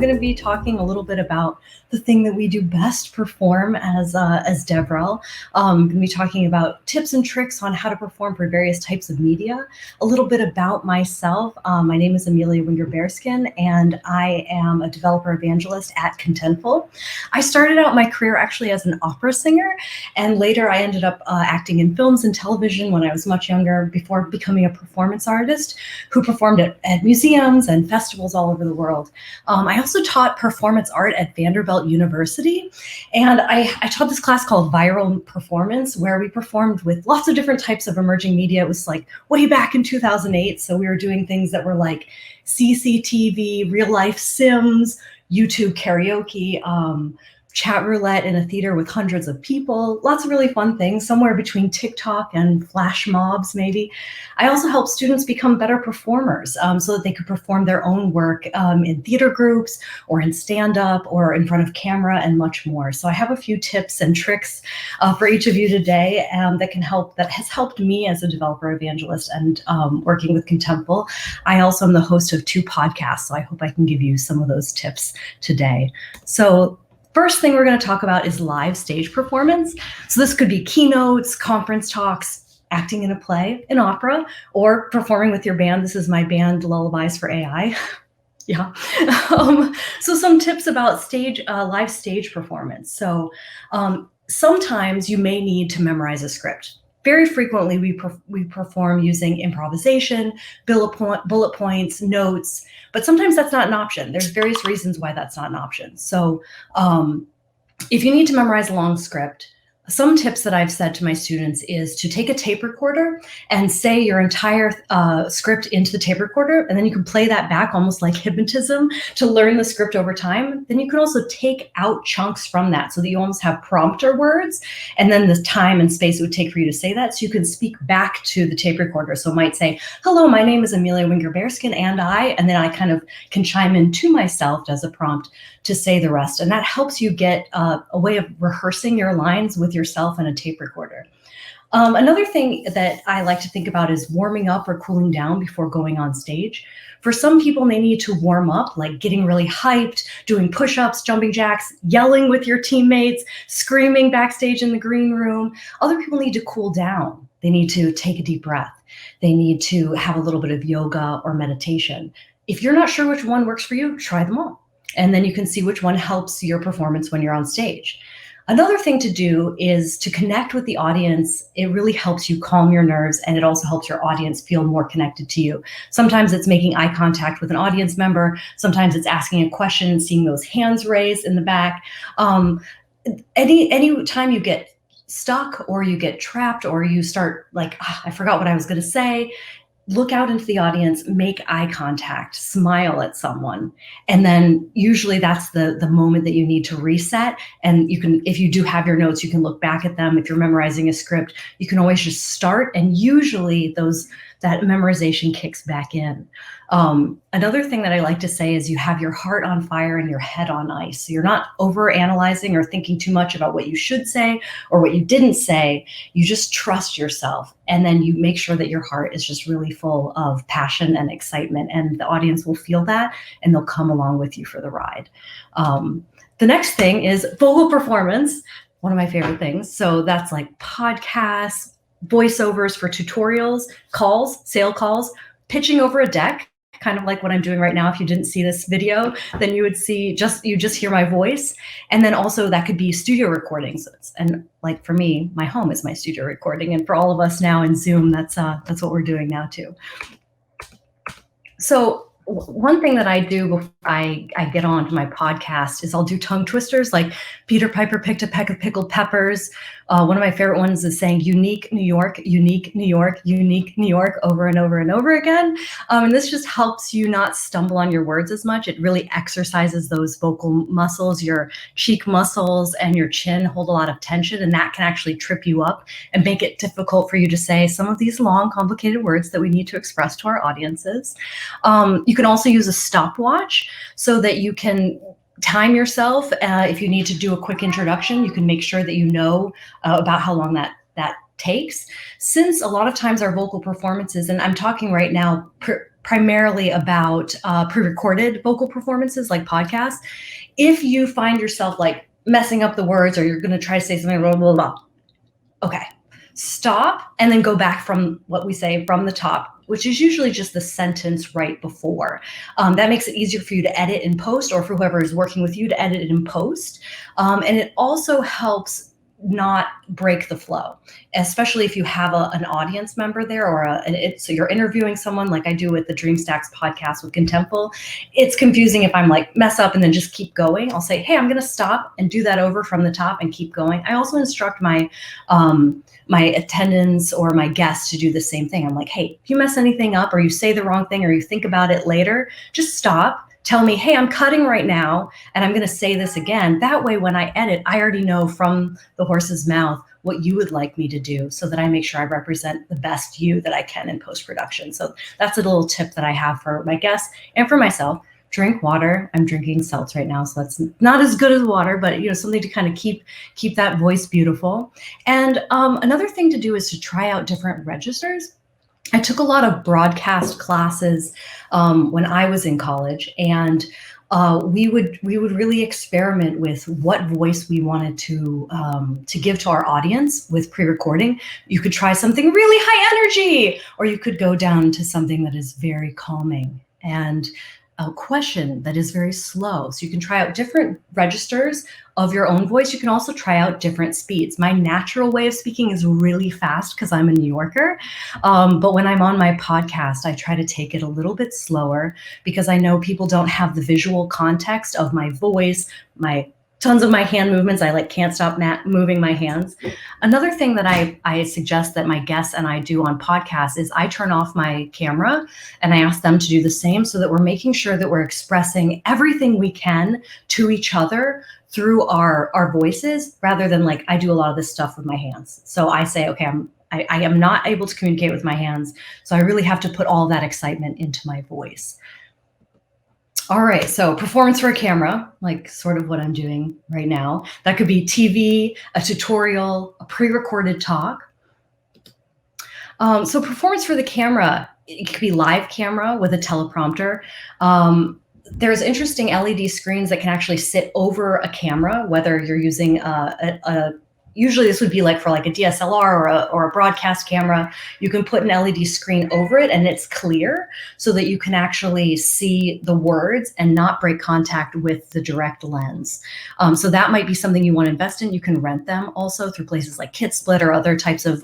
going to be talking a little bit about the thing that we do best, perform as DevRel. I'm going to be talking about tips and tricks on how to perform for various types of media, a little bit about myself. My name is Amelia Winger-Bearskin, and I am a developer evangelist at Contentful. I started out my career actually as an opera singer, and later I ended up acting in films and television when I was much younger, before becoming a performance artist who performed at museums and festivals all over the world. I also taught performance art at Vanderbilt University, and I taught this class called Viral Performance, where we performed with lots of different types of emerging media. It was like way back in 2008, so we were doing things that were like CCTV, real life Sims, YouTube karaoke, chat roulette in a theater with hundreds of people, lots of really fun things, somewhere between TikTok and flash mobs maybe. I also help students become better performers so that they could perform their own work in theater groups or in stand-up or in front of camera and much more. So I have a few tips and tricks for each of you today that has helped me as a developer evangelist and working with Contentful. I also am the host of 2 podcasts, so I hope I can give you some of those tips today. So first thing we're going to talk about is live stage performance. So this could be keynotes, conference talks, acting in a play, an opera, or performing with your band. This is my band, Lullabies for AI. Yeah. So some tips about live stage performance. So sometimes you may need to memorize a script. Very frequently, we perform using improvisation, bullet points, notes, but sometimes that's not an option. There's various reasons why that's not an option. So if you need to memorize a long script, some tips that I've said to my students is to take a tape recorder and say your entire script into the tape recorder, and then you can play that back almost like hypnotism to learn the script over time. Then you can also take out chunks from that so that you almost have prompter words, and then the time and space it would take for you to say that, so you can speak back to the tape recorder. So it might say, hello, my name is Amelia Winger-Bearskin, and then I kind of can chime in to myself as a prompt to say the rest. And that helps you get a way of rehearsing your lines with yourself and a tape recorder. Another thing that I like to think about is warming up or cooling down before going on stage. For some people, they need to warm up, like getting really hyped, doing push-ups, jumping jacks, yelling with your teammates, screaming backstage in the green room. Other people need to cool down. They need to take a deep breath. They need to have a little bit of yoga or meditation. If you're not sure which one works for you, try them all. And then you can see which one helps your performance when you're on stage. Another thing to do is to connect with the audience. It really helps you calm your nerves, and it also helps your audience feel more connected to you. Sometimes it's making eye contact with an audience member. Sometimes it's asking a question and seeing those hands raised in the back. Any time you get stuck or you get trapped or you start like, I forgot what I was going to say, look out into the audience, make eye contact, smile at someone. And then usually that's the moment that you need to reset. And you can, if you do have your notes, you can look back at them. If you're memorizing a script, you can always just start. And usually that memorization kicks back in. Another thing that I like to say is you have your heart on fire and your head on ice. So you're not over analyzing or thinking too much about what you should say or what you didn't say. You just trust yourself. And then you make sure that your heart is just really full of passion and excitement, and the audience will feel that and they'll come along with you for the ride. The next thing is vocal performance, one of my favorite things. So that's like podcasts, voiceovers for tutorials, sale calls, pitching over a deck, kind of like what I'm doing right now. If you didn't see this video, then you would see you just hear my voice. And then also that could be studio recordings. And like for me, my home is my studio recording. And for all of us now in Zoom, that's what we're doing now too. So one thing that I do before I get on to my podcast is I'll do tongue twisters, like Peter Piper picked a peck of pickled peppers. One of my favorite ones is saying unique New York, unique New York, unique New York over and over and over again. And this just helps you not stumble on your words as much. It really exercises those vocal muscles. Your cheek muscles and your chin hold a lot of tension, and that can actually trip you up and make it difficult for you to say some of these long, complicated words that we need to express to our audiences. You can also use a stopwatch so that you can time yourself. If you need to do a quick introduction, you can make sure that you know about how long that takes. Since a lot of times our vocal performances, and I'm talking right now primarily about pre-recorded vocal performances like podcasts. If you find yourself like messing up the words, or you're going to try to say something blah, blah, blah, okay, stop and then go back from what we say from the top, which is usually just the sentence right before. That makes it easier for you to edit in post, or for whoever is working with you to edit it in post. And it also helps not break the flow, especially if you have an audience member there, or so you're interviewing someone like I do with the Dream Stacks podcast with Contemptful. It's confusing if I'm like mess up and then just keep going. I'll say, hey, I'm going to stop and do that over from the top and keep going. I also instruct my attendants or my guests to do the same thing. I'm like, hey, if you mess anything up or you say the wrong thing or you think about it later, just stop. Tell me, hey, I'm cutting right now and I'm going to say this again. That way, when I edit, I already know from the horse's mouth what you would like me to do, so that I make sure I represent the best you that I can in post-production. So that's a little tip that I have for my guests and for myself. Drink water. I'm drinking Seltz right now, so that's not as good as water, but something to kind of keep that voice beautiful. And another thing to do is to try out different registers. I took a lot of broadcast classes when I was in college, and we would really experiment with what voice we wanted to give to our audience with pre-recording. You could try something really high energy, or you could go down to something that is very calming, and a question that is very slow. So you can try out different registers of your own voice. You can also try out different speeds. My natural way of speaking is really fast because I'm a New Yorker. But when I'm on my podcast, I try to take it a little bit slower, because I know people don't have the visual context of my voice, tons of my hand movements. I can't stop moving my hands. Another thing that I suggest that my guests and I do on podcasts is I turn off my camera and I ask them to do the same, so that we're making sure that we're expressing everything we can to each other through our voices, rather than like I do a lot of this stuff with my hands. So I say, okay, I am not able to communicate with my hands, so I really have to put all that excitement into my voice. All right, so performance for a camera, like sort of what I'm doing right now. That could be TV, a tutorial, a pre-recorded talk. So performance for the camera, it could be live camera with a teleprompter. There's interesting LED screens that can actually sit over a camera, whether you're using usually this would be like for like a DSLR or a broadcast camera. You can put an LED screen over it and it's clear, so that you can actually see the words and not break contact with the direct lens. So that might be something you want to invest in. You can rent them also through places like KitSplit or other types of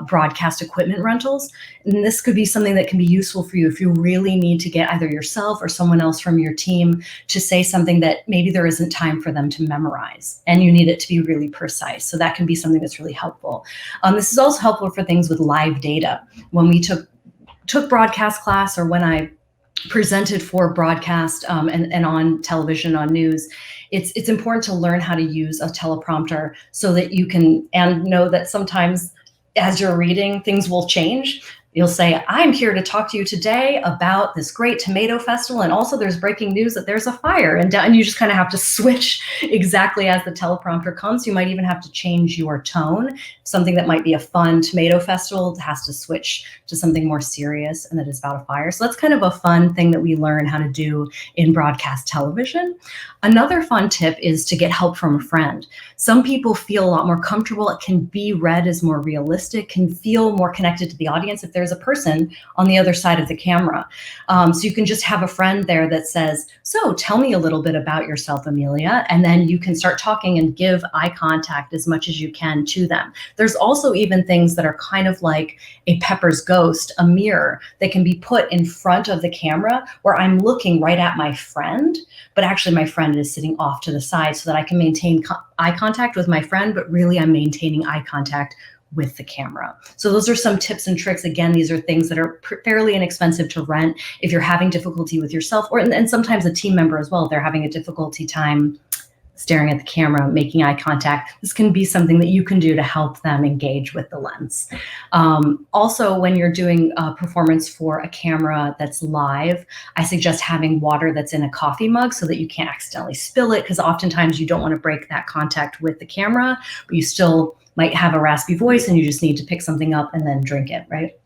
broadcast equipment rentals. And this could be something that can be useful for you if you really need to get either yourself or someone else from your team to say something that maybe there isn't time for them to memorize, and you need it to be really precise. So that can be something that's really helpful. This is also helpful for things with live data. When we took broadcast class, or when I presented for broadcast and on television, on news, it's important to learn how to use a teleprompter, so that you can, and know that sometimes as you're reading, things will change. You'll say, I'm here to talk to you today about this great tomato festival, and also there's breaking news that there's a fire, and you just kind of have to switch exactly as the teleprompter comes. You might even have to change your tone. Something that might be a fun tomato festival has to switch to something more serious and that is about a fire. So that's kind of a fun thing that we learn how to do in broadcast television. Another fun tip is to get help from a friend. Some people feel a lot more comfortable. It can be read as more realistic, can feel more connected to the audience if there's a person on the other side of the camera. So you can just have a friend there that says, so tell me a little bit about yourself, Amelia, and then you can start talking and give eye contact as much as you can to them. There's also even things that are kind of like a Pepper's Ghost, a mirror that can be put in front of the camera, where I'm looking right at my friend, but actually my friend is sitting off to the side, so that I can maintain eye contact with my friend, but really I'm maintaining eye contact with the camera. So those are some tips and tricks. Again, these are things that are fairly inexpensive to rent if you're having difficulty with yourself, and sometimes a team member as well. They're having a difficulty time staring at the camera, making eye contact. This can be something that you can do to help them engage with the lens. Also, when you're doing a performance for a camera that's live, I suggest having water that's in a coffee mug, so that you can't accidentally spill it, because oftentimes you don't want to break that contact with the camera, but you still might have a raspy voice and you just need to pick something up and then drink it, right?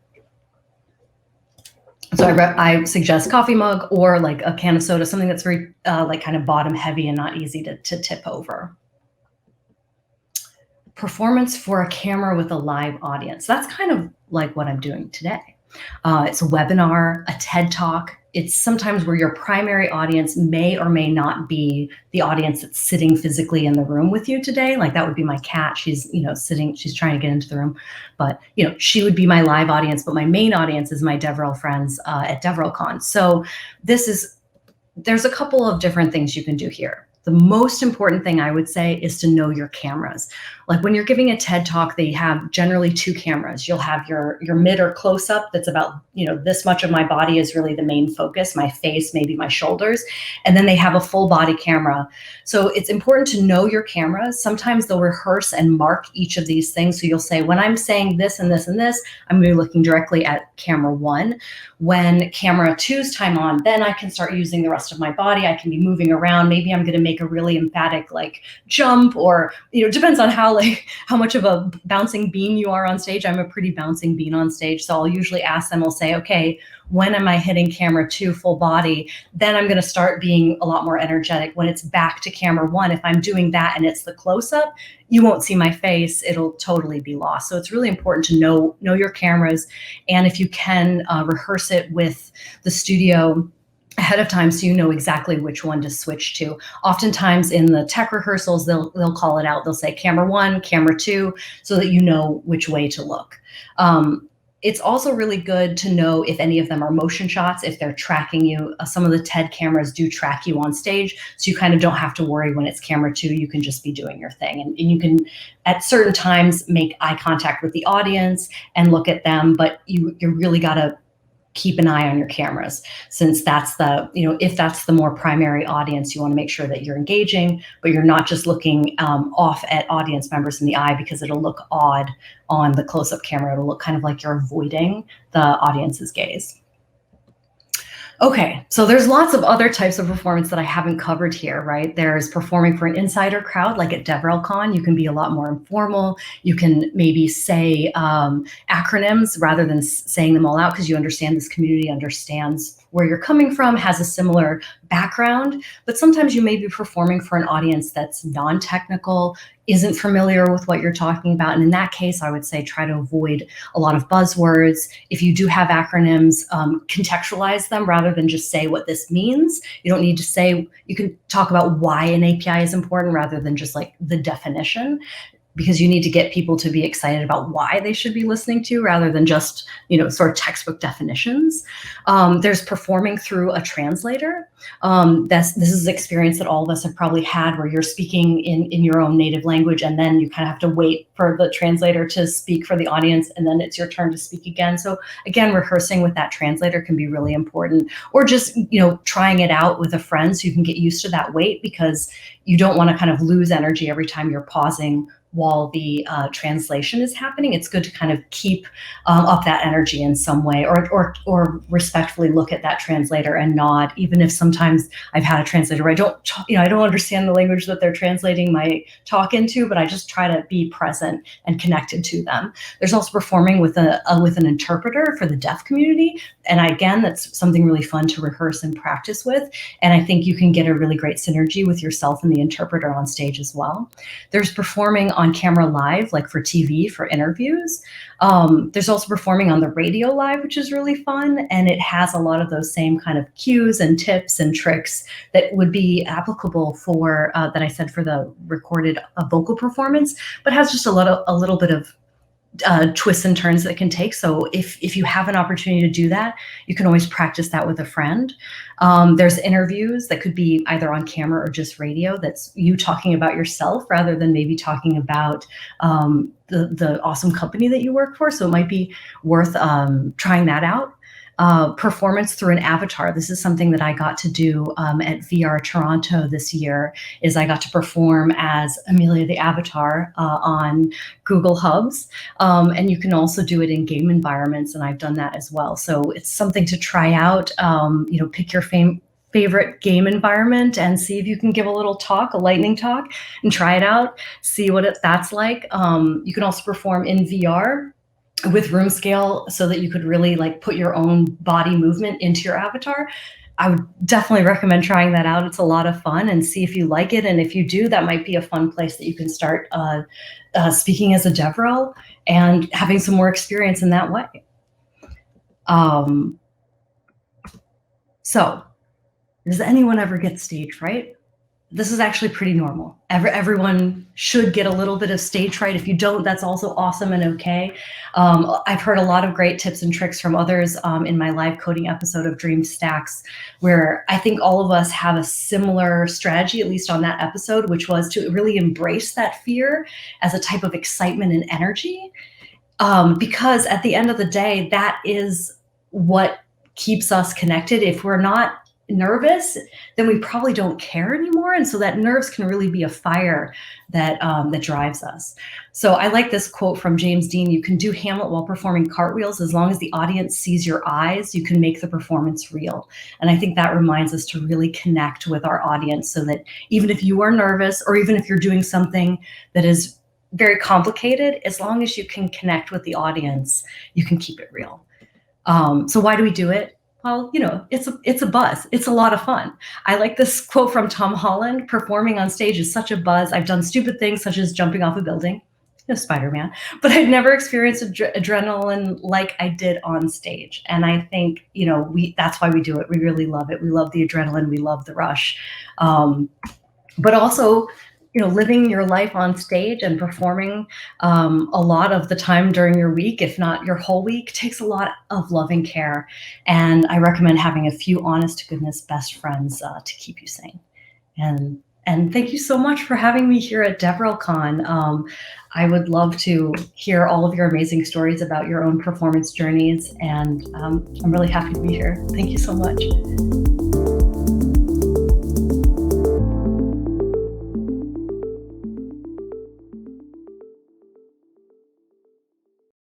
So I suggest coffee mug or like a can of soda, something that's very like kind of bottom heavy and not easy to tip over. Performance for a camera with a live audience. That's kind of like what I'm doing today. It's a webinar, a TED Talk. It's sometimes where your primary audience may or may not be the audience that's sitting physically in the room with you today. Like that would be my cat. She's, sitting, she's trying to get into the room, but, she would be my live audience, but my main audience is my DevRel friends at DevRelCon. So there's a couple of different things you can do here. The most important thing I would say is to know your cameras. Like when you're giving a TED Talk, they have generally two cameras. You'll have your mid or close up that's about, this much of my body is really the main focus, my face, maybe my shoulders. And then they have a full body camera. So it's important to know your cameras. Sometimes they'll rehearse and mark each of these things. So you'll say, when I'm saying this and this and this, I'm going to be looking directly at camera 1. When camera 2's time on, then I can start using the rest of my body. I can be moving around. Maybe I'm going to make a really emphatic like jump, or depends on how much of a bouncing bean you are on stage. I'm a pretty bouncing bean on stage, so I'll usually ask them, I'll say, okay, when am I hitting camera 2 full body? Then I'm going to start being a lot more energetic. When it's back to camera 1, if I'm doing that and it's the close-up, you won't see my face. It'll totally be lost. So it's really important to know your cameras, and if you can rehearse it with the studio ahead of time so you know exactly which one to switch to. Oftentimes in the tech rehearsals, they'll call it out. They'll say camera 1, camera 2, so that you know which way to look. It's also really good to know if any of them are motion shots, if they're tracking you. Some of the TED cameras do track you on stage, so you kind of don't have to worry when it's camera 2. You can just be doing your thing. And you can, at certain times, make eye contact with the audience and look at them, but you really got to keep an eye on your cameras, since that's if that's the more primary audience, you want to make sure that you're engaging, but you're not just looking off at audience members in the eye, because it'll look odd on the close-up camera. It'll look kind of like you're avoiding the audience's gaze. Okay, so there's lots of other types of performance that I haven't covered here, right? There's performing for an insider crowd, like at DevRelCon. You can be a lot more informal. You can maybe say acronyms rather than saying them all out, because you understand this community understands where you're coming from, has a similar background. But sometimes you may be performing for an audience that's non-technical, isn't familiar with what you're talking about. And in that case, I would say try to avoid a lot of buzzwords. If you do have acronyms, contextualize them rather than just say what this means. You don't need to say, you can talk about why an API is important rather than just like the definition, because you need to get people to be excited about why they should be listening to, rather than just, sort of textbook definitions. There's performing through a translator. This is an experience that all of us have probably had, where you're speaking in your own native language, and then you kind of have to wait for the translator to speak for the audience, and then it's your turn to speak again. So again, rehearsing with that translator can be really important, or just, trying it out with a friend so you can get used to that wait, because you don't want to kind of lose energy every time you're pausing while the translation is happening. It's good to kind of keep up that energy in some way, or respectfully look at that translator and nod, even if sometimes I've had a translator where I don't understand the language that they're translating my talk into, but I just try to be present and connected to them. There's also performing with an interpreter for the deaf community, and again, that's something really fun to rehearse and practice with. And I think you can get a really great synergy with yourself and the interpreter on stage as well. There's performing on camera live, like for TV, for interviews. There's also performing on the radio live, which is really fun. And it has a lot of those same kind of cues and tips and tricks that would be applicable for, that I said, for the recorded vocal performance, but has just a little bit of twists and turns that it can take. So if you have an opportunity to do that, you can always practice that with a friend. There's interviews that could be either on camera or just radio. That's you talking about yourself rather than maybe talking about the awesome company that you work for. So it might be worth trying that out. Performance through an avatar. This is something that I got to do at VR Toronto this year. Is I got to perform as Amelia the Avatar on Google Hubs, and you can also do it in game environments, and I've done that as well. So it's something to try out. Pick your favorite game environment and see if you can give a little talk, a lightning talk, and try it out. See what that's like. You can also perform in VR. with room scale so that you could really like put your own body movement into your avatar. I would definitely recommend trying that out. It's a lot of fun, and see if you like it. And if you do, that might be a fun place that you can start speaking as a DevRel and having some more experience in that way. So does anyone ever get stage fright? This is actually pretty normal. Everyone should get a little bit of stage fright. If you don't, that's also awesome and okay. I've heard a lot of great tips and tricks from others in my live coding episode of Dream Stacks, where I think all of us have a similar strategy, at least on that episode, which was to really embrace that fear as a type of excitement and energy. Because at the end of the day, that is what keeps us connected. If we're not nervous, then we probably don't care anymore. And so that nerves can really be a fire that that drives us. So I like this quote from James Dean: "You can do Hamlet while performing cartwheels. As long as the audience sees your eyes, you can make the performance real." And I think that reminds us to really connect with our audience, so that even if you are nervous, or even if you're doing something that is very complicated, as long as you can connect with the audience, you can keep it real. So why do we do it? Well, it's a buzz. It's a lot of fun. I like this quote from Tom Holland: "Performing on stage is such a buzz. I've done stupid things such as jumping off a building, Spider-Man, but I've never experienced adrenaline like I did on stage." And I think, that's why we do it. We really love it. We love the adrenaline. We love the rush. But also, living your life on stage and performing a lot of the time during your week, if not your whole week, takes a lot of loving care. And I recommend having a few honest to goodness best friends to keep you sane. And thank you so much for having me here at DevRelCon. I would love to hear all of your amazing stories about your own performance journeys, and I'm really happy to be here. Thank you so much.